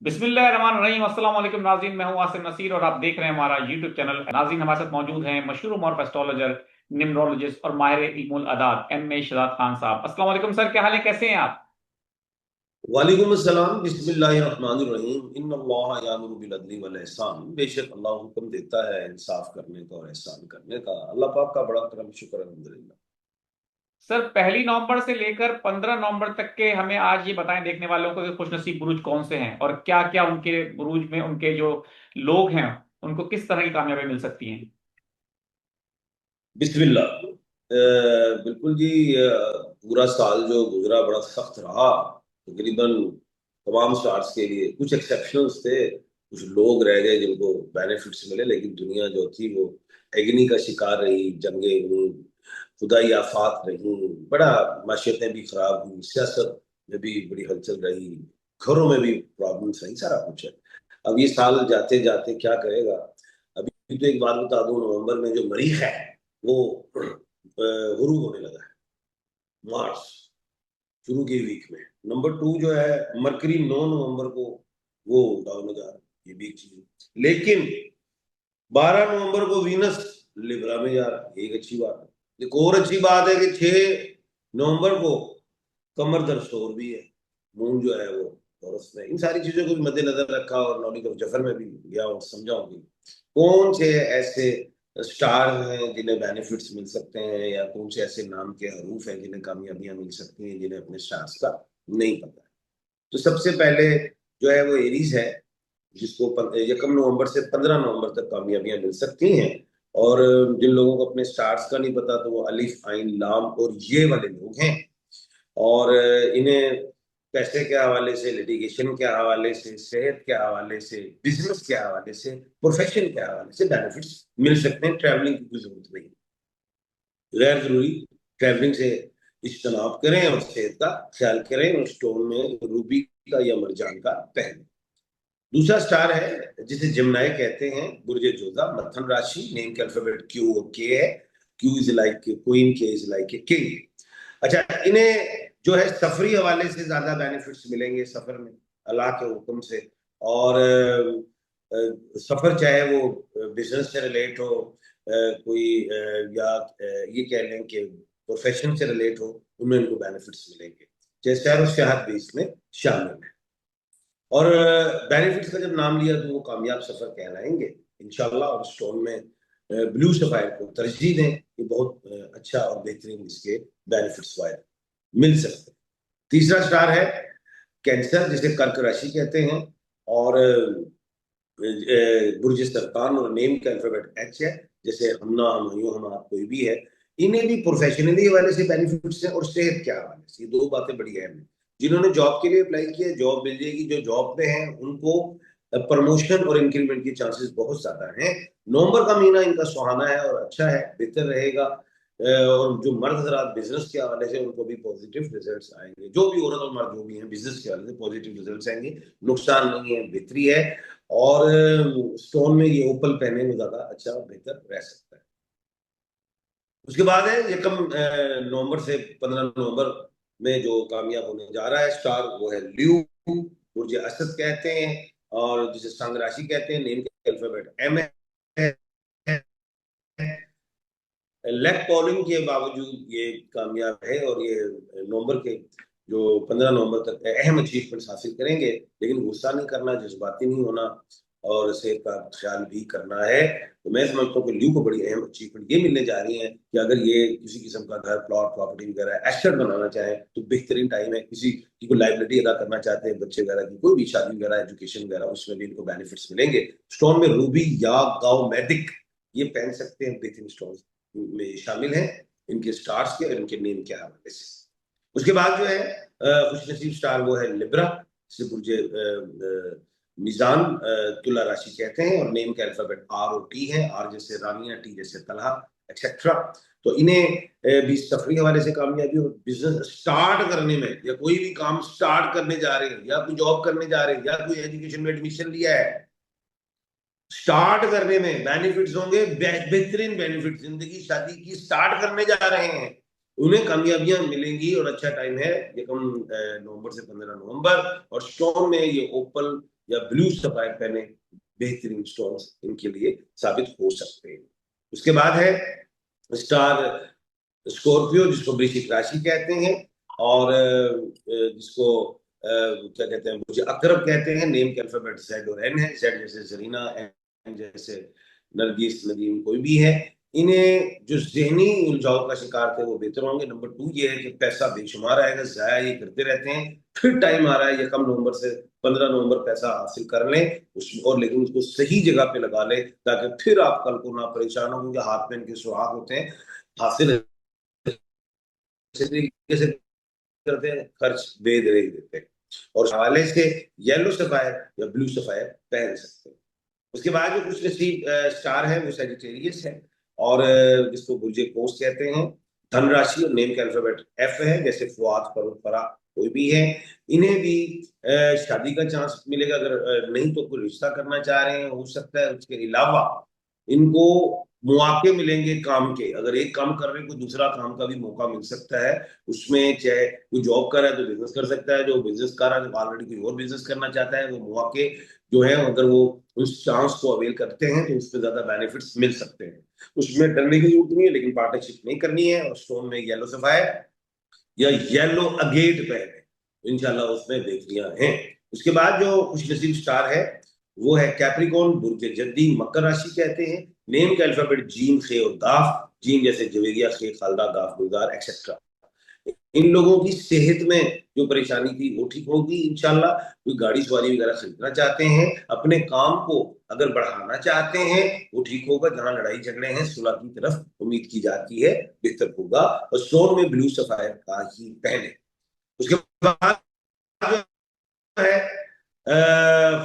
बिस्मिल्लाहिर्रहमानिर्रहीम। अस्सलाम वालेकुम नाज़रीन, मैं हूं आसिम नसीर और आप देख रहे हैं हमारा यूट्यूब चैनल। नाज़रीन, हमारे साथ मौजूद हैं मशहूर मॉरफ एस्ट्रोलॉजर, निम्रोलॉजिस्ट और माहिर इल्मुल अदाद एम ए शहजाद खान साहब। अस्सलाम वालेकुम सर, क्या हाल है, कैसे हैं आप? वालेकुम अस्सलाम बिस्मिल्लाहिर्रहमानिर्रहीम इन्नल्लाह यामुरु बिल अदली वल ihsan। बेशक अल्लाह हुक्म देता है इंसाफ करने का और एहसान करने का। अल्लाह पाक का बड़ा करम शुक्र अल्हम्दुलिल्लाह। सर, 1 नवंबर से लेकर 15 नवंबर तक के हमें आज ये बताएं देखने वालों को कि खुशनसीब बुरुज कौन से हैं और क्या क्या उनके बुरुज में उनके जो लोग हैं उनको किस तरह की कामयाबी मिल सकती हैं। बिस्मिल्लाह। बिल्कुल जी। पूरा साल जो गुजरा बड़ा सख्त रहा तकरीबन तमाम स्टार्स के लिए। कुछ एक्सेप्शंस थे, कुछ लोग रह गए जिनको बेनिफिट्स मिले, लेकिन दुनिया जो थी वो एग्नी का शिकार रही, जंगें हुई, खुदाई आफात रही, बड़ा माशियतें भी खराब हुई, सियासत में भी बड़ी हलचल रही, घरों में भी प्रॉब्लम्स रही, सारा कुछ है। अब ये साल जाते जाते क्या करेगा? अभी तो एक बात बता दूं, नवंबर में जो मरीख है वो गुरु होने लगा है, मार्स शुरू के वीक में। नंबर टू जो है मरकरी 9 नवंबर को वो डाउन हो जा रहा है, ये भी एक चीज है। लेकिन 12 नवंबर को वीनस लिब्रा में जा रहा है, ये एक अच्छी बात है। एक और अच्छी बात है कि 6 नवंबर को कमर दरसोर भी है, मून जो है वो टॉरस में। इन सारी चीजों को भी मद्देनजर रखा और नॉलेज ऑफ जफर में भी गया और समझाऊंगी कौन से ऐसे स्टार हैं जिन्हें बेनिफिट्स मिल सकते हैं, या कौन से ऐसे नाम के हरूफ हैं जिन्हें कामयाबियां मिल सकती हैं, जिन्हें अपने स्टार्स का नहीं पता है। तो सबसे पहले जो है वो एरीज है, जिसको 1 नवंबर से 15 नवंबर तक कामयाबियां मिल सकती हैं। और जिन लोगों को अपने स्टार्स का नहीं पता तो वो अलिफ आइन लाम और ये वाले लोग हैं। और इन्हें पैसे के हवाले से, लिटिगेशन के हवाले से, सेहत के हवाले से, बिजनेस के हवाले से, प्रोफेशन के हवाले से बेनिफिट्स मिल सकते हैं। ट्रैवलिंग की कोई जरूरत नहीं, गैर जरूरी ट्रैवलिंग से इज्तनाब करें और सेहत का ख्याल करें और स्टोन में रूबी का या मरजान का पहने। दूसरा स्टार है जिसे जिम्नाई कहते हैं, बुर्ज जोधा, मथन राशि, नेम के अल्फाबेट क्यू और के है। क्यू इज लाइक क्वीन, के इज लाइक ए किंग। अच्छा, इन्हें जो है सफरी हवाले से ज्यादा बेनिफिट्स मिलेंगे सफर में, अल्लाह के हुक्म से। और सफर चाहे वो बिजनेस से रिलेट हो, कोई या ये कह लें कि प्रोफेशन से रिलेट हो, उनमें इनको बेनिफिट्स मिलेंगे। जैसे सैर और सियाहत भी इसमें शामिल है। और बेनिफिट्स का जब नाम लिया तो वो कामयाब सफर कहलाएंगे इंशाल्लाह। और स्टोन में ब्लू सफायर को तरजीह दें, ये बहुत अच्छा और बेहतरीन इसके बेनिफिट्स वाइज मिल सकते हैं। तीसरा स्टार है कैंसर, जिसे कर्क राशि कहते हैं। और बुर्ज सरतान और नेम का अल्फाबेट एच है, जैसे हमना, हमायूं, हम आप, कोई भी है। इन्हें भी प्रोफेशनली हवाले से बेनिफिट्स हैं और सेहत के हवाले से। ये दो बातें बड़ी अहम है। जिन्होंने जॉब के लिए अप्लाई किया जॉब मिल जाएगी, जो जॉब पे हैं उनको प्रमोशन और इंक्रीमेंट के चांसेस बहुत ज्यादा हैं। नवंबर का महीना इनका सुहाना है और अच्छा है, बेहतर रहेगा। और जो मर्द हजरात बिजनेस के हवाले से, उनको भी पॉजिटिव रिजल्ट्स आएंगे। जो भी औरत और मर्द जो भी हैं बिजनेस के हवाले से पॉजिटिव रिजल्ट्स आएंगे, नुकसान नहीं है, बेहतरी है। और स्टोन में ये ओपल पहने में ज्यादा अच्छा और बेहतर रह सकता है। उसके बाद है 1 नवंबर से 15 नवंबर में जो कामयाब होने जा रहा है स्टार, वो है ल्यू, बुर्ज असद कहते हैं, और जिसे संग राशि कहते हैं। नेम के अल्फाबेट एम है। लेग पॉलिंग के बावजूद ये कामयाब है और ये नवंबर के जो 15 नवंबर तक अहम अचीवमेंट्स हासिल करेंगे। लेकिन गुस्सा नहीं करना, जज्बाती नहीं होना, और सेहत का ख्याल भी करना है। तो मैं समझता हूँ कि ल्यू को बड़ी अहम अचीवमेंट ये मिलने जा रही है कि अगर ये किसी किस्म का घर, प्लॉट, प्रॉपर्टी वगैरह एसेट बनाना चाहे तो बेहतरीन टाइम है। किसी की कोई लाइबिलिटी अदा करना चाहते हैं, बच्चे वगैरह की कोई भी शादी वगैरह, एजुकेशन वगैरह, उसमें भी इनको बेनिफिट्स मिलेंगे। स्टोन में रूबी या गाओ मैदिक ये पहन सकते हैं, बेहतरीन स्टोन में शामिल हैं इनके स्टार्स के और इनके नेम के हवाले से। उसके बाद जो है खुशनसीब स्टार, वो है लिब्रा, जिसे बुर्ज मिजान, तुला राशि कहते हैं। और नेम के अल्फाबेट आर और टी है, आर जैसे रानिया, टी जैसे तलहा, एक्सेट्रा। तो इन्हें भी सफरी हवाले से कामयाबी, और बिजनेस स्टार्ट करने में, या कोई भी काम स्टार्ट करने जा रहे हैं, या कोई जॉब करने जा रहे हैं, या कोई एजुकेशन में एडमिशन लिया है, स्टार्ट करने में बेनिफिट्स होंगे, बेहतरीन बेनिफिट। जिंदगी शादी की स्टार्ट करने जा रहे हैं, उन्हें कामयाबियां मिलेंगी और अच्छा टाइम है 1 नवंबर से 15 नवंबर। और स्टोन में ये ओपल या ब्लू सफायर पहने, बेहतरीन स्टोन्स इनके लिए साबित हो सकते हैं। उसके बाद है स्टार स्कॉर्पियो, जिसको वृश्चिक राशि कहते हैं, और जिसको क्या कहते हैं, मुझे अकरब कहते हैं। नेम के अल्फाबेट जेड और एन है। जेड जैसे जरीना, एन जैसे नरगिस, नदीम, कोई भी है। इन्हें जो जहनी उलझाव का शिकार थे वो बेहतर होंगे। नंबर 2 ये है कि पैसा बेशुमार आएगा, जाया ये करते रहते हैं। फिर टाइम आ रहा है, ये कम नवंबर से 15 नवंबर पैसा हासिल कर लें उस, और लेकिन उसको सही जगह पे लगा ले, ताकि फिर आप कल को ना परेशान हो, क्योंकि हाथ में इनके सुहाग होते हैं। हासिल तरीके से करते हैं, खर्च दे दे देते हैं। और हवाले से येलो सफायर या ब्लू सफायर पहन सकते हैं। उसके बाद जो कुछ नसीब स्टार है वो सेजिटेरियस है, और जिसको बुर्जे कोस कहते हैं। धनराशि और नेम के अल्फाबेट एफ है, जैसे फुआद, फरूक, फरा, कोई भी है। इन्हें भी शादी का चांस मिलेगा, अगर नहीं तो कोई रिश्ता करना चाह रहे हैं, हो सकता है। उसके अलावा इनको मौके मिलेंगे काम के, अगर एक काम कर रहे हैं कोई दूसरा काम का भी मौका मिल सकता है। उसमें चाहे कोई जॉब कर रहा है तो बिजनेस कर सकता है, जो बिजनेस कर रहा है तो ऑलरेडी कोई और बिजनेस करना चाहता है, वो मौके जो है अगर वो उस चांस को अवेल करते हैं तो उसमें ज्यादा बेनिफिट्स मिल सकते हैं। उसमें डरने की जरूरत नहीं है, लेकिन पार्टनरशिप नहीं करनी है। और स्टोन में येलो सफायर या येलो अगेट पहने, इंशाल्लाह उसमें बेहतरियां हैं। उसके बाद जो खुश नसीब स्टार है वो है कैप्रिकॉर्न, बुर्ज जद्दी, मकर राशि कहते हैं। नेम का अल्फाबेट जीम, खे और गाफ। जीम जैसे जवेरिया, खे, खालदा, गाफ, गुलजार, एक्सेट्रा। इन लोगों की सेहत में जो परेशानी थी वो ठीक होगी इंशाल्लाह। कोई गाड़ी सवारी वगैरह खरीदना चाहते हैं, अपने काम को अगर बढ़ाना चाहते हैं, वो ठीक होगा। जहां लड़ाई झगड़े हैं, सुलह की तरफ उम्मीद की जाती है, बेहतर होगा। और स्टोन में ब्लू सफायर का ही पहने। उसके बाद जो है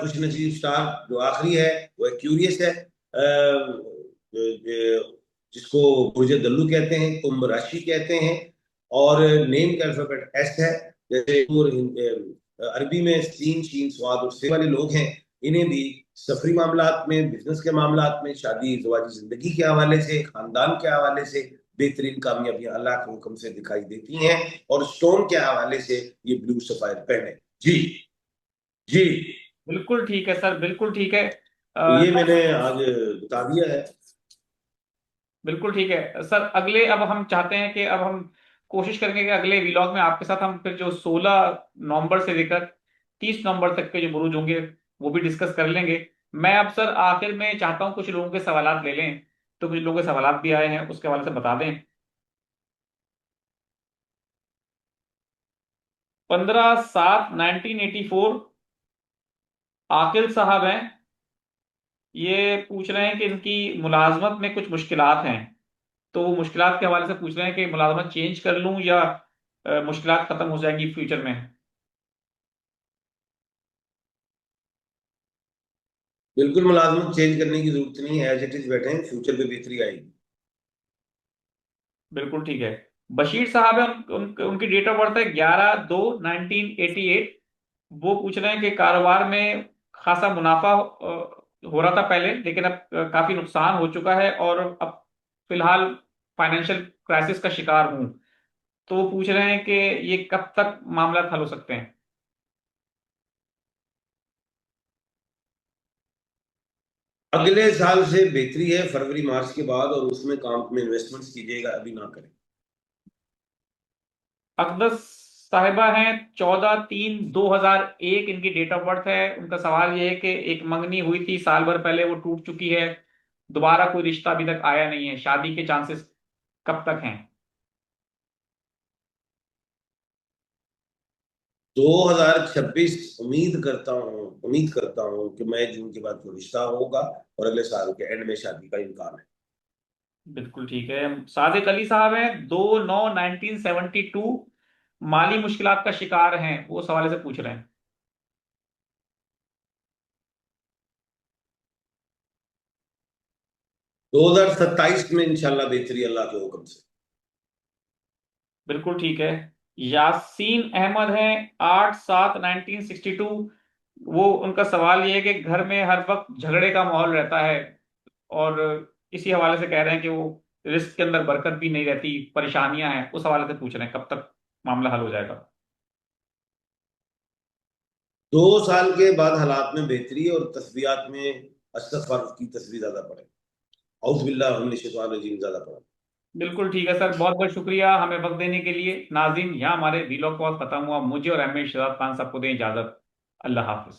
खुश नसीब स्टार जो आखिरी है वो है क्यूरियस है, जिसको बुर्ज दल्लू कहते हैं, कुंभ राशि कहते हैं। और नेम का अल्फाबेट एस है, जैसे अरबी में सीन, शीन, स्वाद और से वाले लोग हैं। इन्हें भी सफरी मामलात में, बिजनेस के मामलात में, शादी ज़िवाजी जिंदगी के हवाले से, खानदान के हवाले से बेहतरीन कामयाबियां अल्लाह के हुक्म से दिखाई देती हैं। और स्टोन के हवाले से ये ब्लू सफायर पहने। जी। जी। बिल्कुल ठीक है सर, बिल्कुल ठीक है। तो ये सर, मैंने आज बता दिया है। बिल्कुल ठीक है सर। अगले अब हम चाहते हैं कि अब हम कोशिश करेंगे कि अगले व्लॉग में आपके साथ हम फिर जो 16 नवंबर से लेकर 30 नवंबर तक के जो बुरुज होंगे वो भी डिस्कस कर लेंगे। मैं अब सर आखिर में चाहता हूँ कुछ लोगों के सवालात ले लें, तो कुछ लोगों के सवालात भी आए हैं उसके हवाले से बता दें। 15/7/1984 आकिल साहब हैं। ये पूछ रहे हैं कि इनकी मुलाजमत में कुछ मुश्किलात हैं, तो वो मुश्किलात के हवाले से पूछ रहे हैं कि मुलाजमत चेंज कर लूं या मुश्किलात खत्म हो जाएंगी फ्यूचर में। बिल्कुल मुलाजमत चेंज करने की जरूरत नहीं है, एज इट इज बैठे हैं, फ्यूचर में बेहतरी आएगी। बिल्कुल ठीक है। बशीर साहब है, उनकी डेट ऑफ बर्थ है 11/2/1988। वो पूछ रहे हैं कि कारोबार में खासा मुनाफा हो रहा था पहले, लेकिन अब काफी नुकसान हो चुका है और अब फिलहाल फाइनेंशियल क्राइसिस का शिकार हूं। तो वो पूछ रहे हैं कि ये कब तक मामला हल हो सकते हैं। अगले साल से बेहतरी है, फरवरी मार्च के बाद, और उसमें काम में इन्वेस्टमेंट्स कीजिएगा, अभी ना करें। अकदस साहिबा हैं, 14/3/2001 इनकी डेट ऑफ बर्थ है। उनका सवाल ये है कि एक मंगनी हुई थी साल भर पहले, वो टूट चुकी है, दोबारा कोई रिश्ता अभी तक आया नहीं है, शादी के चांसेस कब तक हैं। 2026 उम्मीद करता हूँ कि मई जून के बाद कोई रिश्ता होगा, और अगले साल के एंड में शादी का इम्कान है। बिल्कुल ठीक है। सादिक अली साहब हैं, 2/9/1972 माली मुश्किलात का शिकार हैं, वो सवाल से पूछ रहे हैं। 2027 में इंशाल्लाह बेहतरी अल्लाह के हुक्म से। बिल्कुल ठीक है। यासीन अहमद हैं, 8/7/1962। वो उनका सवाल ये है कि घर में हर वक्त झगड़े का माहौल रहता है, और इसी हवाले से कह रहे हैं कि वो रिस्क के अंदर बरकत भी नहीं रहती, परेशानियां हैं, उस हवाले से पूछ रहे हैं कब तक मामला हल हो जाएगा। 2 साल के बाद हालात में बेहतरी है और तस्बीहात में अशरफ फारूक की तस्वीर ज्यादा पड़े। औज़ बिल्लाहि मिनश शैतानिर रजीम ज्यादा पड़े। बिल्कुल ठीक है सर, बहुत बहुत शुक्रिया हमें वक्त देने के लिए। नाज़रीन, यहाँ हमारे वीलॉग का वक्त खत्म हुआ। मुझे और एम ए शहजाद खान साहब को दें इजाजत। अल्लाह हाफिज।